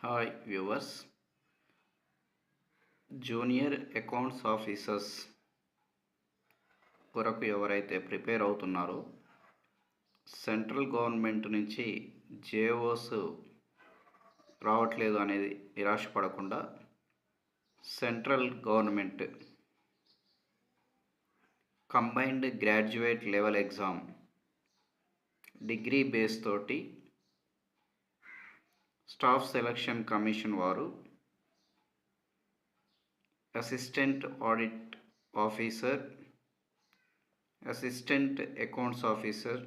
Hi viewers. Junior accounts officers కొరకు ఎవరైతే prepare అవుతున్నారో సెంట్రల్ గవర్నమెంట్ నుంచి జేఓస్ రావట్లేదు అనేది నిరాశపడకుండా central government combined graduate level exam degree base తోటి స్టాఫ్ సెలక్షన్ కమిషన్ వారు assistant audit officer, assistant accounts officer,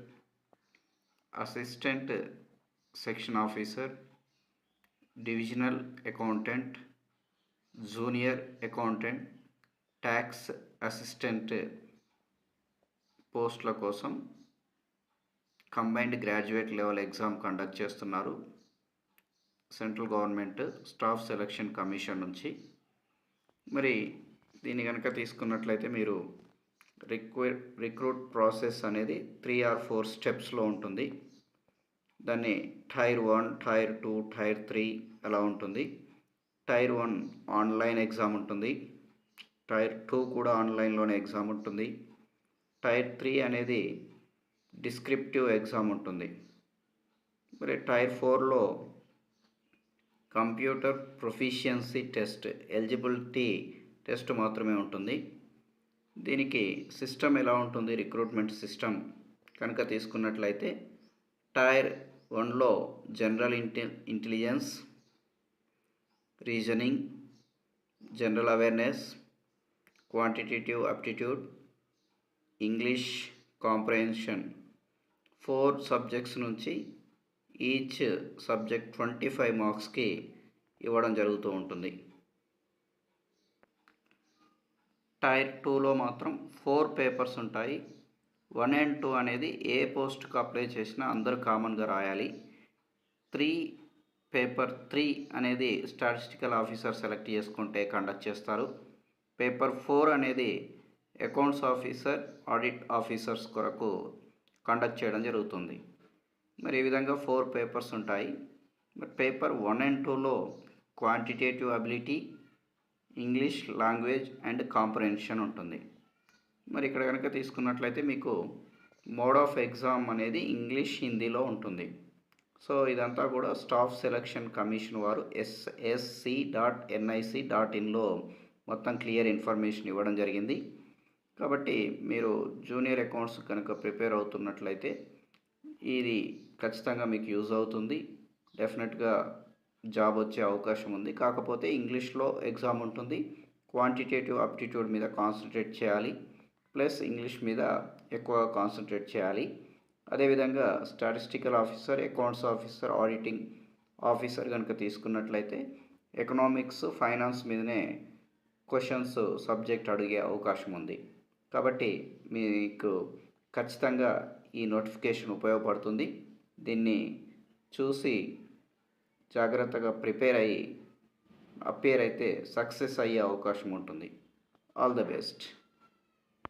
assistant section officer, divisional accountant, junior accountant, tax assistant పోస్టుల కోసం combined graduate level exam conduct చేస్తున్నారు central government staff selection commission నుంచి. మరి దీన్ని కనుక తీసుకున్నట్లయితే మీరు రిక్రూట్ ప్రాసెస్ అనేది 3 or 4 స్టెప్స్లో ఉంటుంది. దాన్ని టైర్ 1, టైర్ 2, టైర్ 3 అలా ఉంటుంది. టైర్ 1 ఆన్లైన్ ఎగ్జామ్ ఉంటుంది. టైర్ 2 కూడా ఆన్లైన్లోనే ఎగ్జామ్ ఉంటుంది. టైర్ 3 అనేది డిస్క్రిప్టివ్ ఎగ్జామ్ ఉంటుంది. మరి టైర్ 4లో computer proficiency test, eligibility test మాత్రమే ఉంటుంది. దీనికి సిస్టమ్ ఎలా ఉంటుంది, రిక్రూట్మెంట్ సిస్టమ్ కనుక తీసుకున్నట్లయితే టైర్ 1లో general intelligence, reasoning, general awareness, quantitative aptitude, English comprehension 4 subjects నుంచి ఈచ్ సబ్జెక్ట్ 25 మార్క్స్కి ఇవ్వడం జరుగుతూ ఉంటుంది. టైర్ 2లో మాత్రం 4 పేపర్స్ ఉంటాయి. 1 and 2 అనేది ఏ పోస్ట్కి అప్లై చేసినా అందరూ కామన్గా రాయాలి. పేపర్ 3 అనేది స్టాటిస్టికల్ ఆఫీసర్ సెలెక్ట్ చేసుకుంటే కండక్ట్ చేస్తారు. పేపర్ 4 అనేది అకౌంట్స్ ఆఫీసర్, ఆడిట్ ఆఫీసర్స్ కొరకు కండక్ట్ చేయడం జరుగుతుంది. మరి ఈ విధంగా 4 పేపర్స్ ఉంటాయి. మరి పేపర్ 1 and 2లో quantitative ability, English language and comprehension ఉంటుంది. మరి ఇక్కడ కనుక తీసుకున్నట్లయితే మీకు మోడ్ ఆఫ్ ఎగ్జామ్ అనేది ఇంగ్లీష్, హిందీలో ఉంటుంది. సో ఇదంతా కూడా స్టాఫ్ సెలక్షన్ కమిషన్ వారు sc.nic.inలో మొత్తం క్లియర్ ఇన్ఫర్మేషన్ ఇవ్వడం జరిగింది. కాబట్టి మీరు జూనియర్ అకౌంట్స్ కనుక ప్రిపేర్ అవుతున్నట్లయితే ఇది ఖచ్చితంగా మీకు యూజ్ అవుతుంది. డెఫినెట్గా జాబ్ వచ్చే అవకాశం ఉంది. కాకపోతే ఇంగ్లీష్లో ఎగ్జామ్ ఉంటుంది. క్వాంటిటేటివ్ అప్టిట్యూడ్ మీద కాన్సన్ట్రేట్ చేయాలి, ప్లస్ ఇంగ్లీష్ మీద ఎక్కువ కాన్సన్ట్రేట్ చేయాలి. అదేవిధంగా statistical officer, accounts officer, auditing officer కనుక తీసుకున్నట్లయితే ఎకనామిక్స్, ఫైనాన్స్ మీదనే క్వశ్చన్స్ సబ్జెక్ట్ అడిగే అవకాశం ఉంది. కాబట్టి మీకు ఖచ్చితంగా ఈ నోటిఫికేషన్ ఉపయోగపడుతుంది. దీన్ని చూసి జాగ్రత్తగా ప్రిపేర్ అయ్యి అప్పేర్ అయితే సక్సెస్ అయ్యే అవకాశం ఉంటుంది. All the best.